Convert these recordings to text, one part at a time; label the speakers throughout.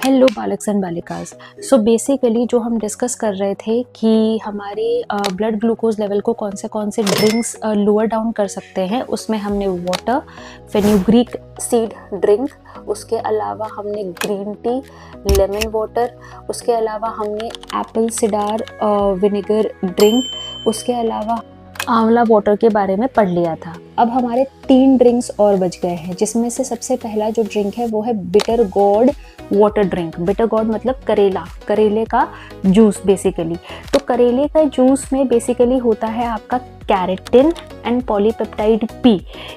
Speaker 1: Hello बालक्स and बालिकाज। So basically जो हम डिस्कस कर रहे थे कि हमारे ब्लड ग्लूकोज लेवल को कौन से ड्रिंक्स लोअर डाउन कर सकते हैं, उसमें हमने वाटर, फेन्यूग्रीक सीड ड्रिंक, उसके अलावा हमने ग्रीन टी, लेमन वाटर, उसके अलावा हमने एप्पल सिडार विनेगर ड्रिंक, उसके अलावा आंवला वाटर के बारे में पढ़ लिया था। अब हमारे 3 ड्रिंक्स और बच गए हैं, जिसमें से सबसे पहला जो ड्रिंक है वो है bitter gourd water drink. Bitter gourd मतलब करेले का जूस बेसिकली। तो करेले का जूस में बेसिकली होता है आपका कैरेटिन एंड पॉलीपेप्टाइड पी।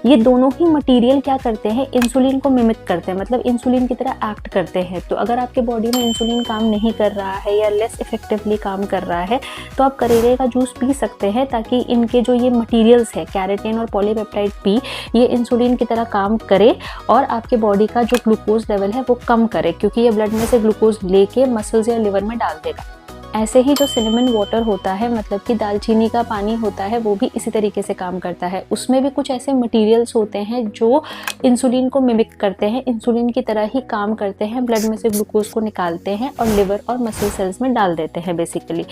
Speaker 1: ये दोनों ही मटेरियल क्या करते हैं, इंसुलिन को मिमिक करते हैं, मतलब इंसुलिन की तरह एक्ट करते हैं। तो अगर आपके बॉडी में इंसुलिन काम नहीं कर रहा है या लेस इफेक्टिवली काम कर रहा है तो आप करेले का जूस पी सकते हैं, ताकि इनके जो ये मटेरियल्स है कैरेटिन और पॉलीपेप्टाइड पी, ये इंसुलिन की तरह काम करे और आपके बॉडी का जो ग्लूकोज लेवल है वो कम करे, क्योंकि ये ब्लड में से ग्लूकोज लेके मसल्स या लिवर में डाल देगा। ऐसे ही जो सिनेमन वाटर होता है, मतलब कि दालचीनी का पानी होता है, वो भी इसी तरीके से काम करता है। उसमें भी कुछ ऐसे मटेरियल्स होते हैं जो इंसुलिन को मिमिक करते हैं, इंसुलिन की तरह ही काम करते हैं, ब्लड में से ग्लूकोज को निकालते हैं और लिवर और मसल सेल्स में डाल देते हैं बेसिकली।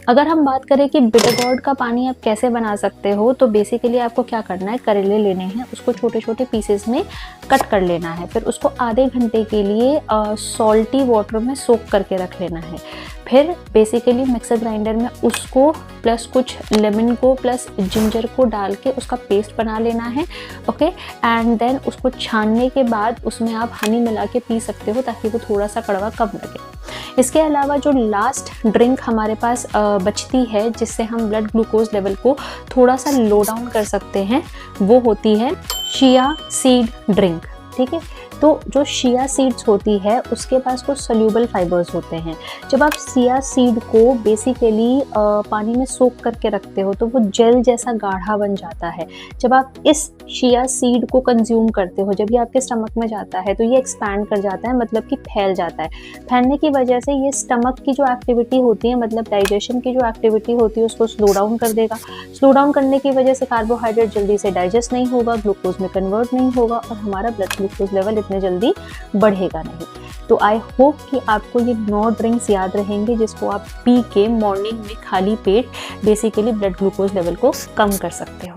Speaker 1: अगर हम बात करें कि बिटर गॉड का पानी आप कैसे बना सकते हो, तो बेसिकली आपको क्या करना है, करेले लेने हैं, उसको छोटे छोटे पीसेस में कट कर लेना है, फिर उसको आधे घंटे के लिए सॉल्टी वाटर में सोक करके रख लेना है। फिर बेसिकली मिक्सर ग्राइंडर में उसको प्लस कुछ लेमन को प्लस जिंजर को डाल के उसका पेस्ट बना लेना है। ओके, एंड देन उसको छानने के बाद उसमें आप हनी मिला के पी सकते हो, ताकि वो थोड़ा सा कड़वा कम लगे। इसके अलावा जो लास्ट ड्रिंक हमारे पास बचती है, जिससे हम ब्लड ग्लूकोज लेवल को थोड़ा सा लो डाउन कर सकते हैं, वो होती है चिया सीड ड्रिंक। ठीक है, तो जो चिया सीड्स होती है उसके पास कुछ सोल्यूबल फाइबर्स होते हैं। जब आप चिया सीड को बेसिकली पानी में सोक करके रखते हो तो वो जेल जैसा गाढ़ा बन जाता है। जब आप इस चिया सीड को कंज्यूम करते हो, जब ये आपके स्टमक में जाता है तो ये एक्सपैंड कर जाता है, मतलब कि फैल जाता है। फैलने की वजह से ये स्टमक की जो एक्टिविटी होती है, मतलब डाइजेशन की जो एक्टिविटी होती है, उसको स्लो डाउन कर देगा। स्लो डाउन करने की वजह से कार्बोहाइड्रेट जल्दी से डाइजेस्ट नहीं होगा, ग्लूकोज में कन्वर्ट नहीं होगा और हमारा ब्लड ग्लूकोज लेवल इतने जल्दी बढ़ेगा नहीं। तो आई होप कि आपको ये 9 ड्रिंक्स याद रहेंगे, जिसको आप पी के मॉर्निंग में खाली पेट बेसिकली ब्लड ग्लूकोज लेवल को कम कर सकते हो।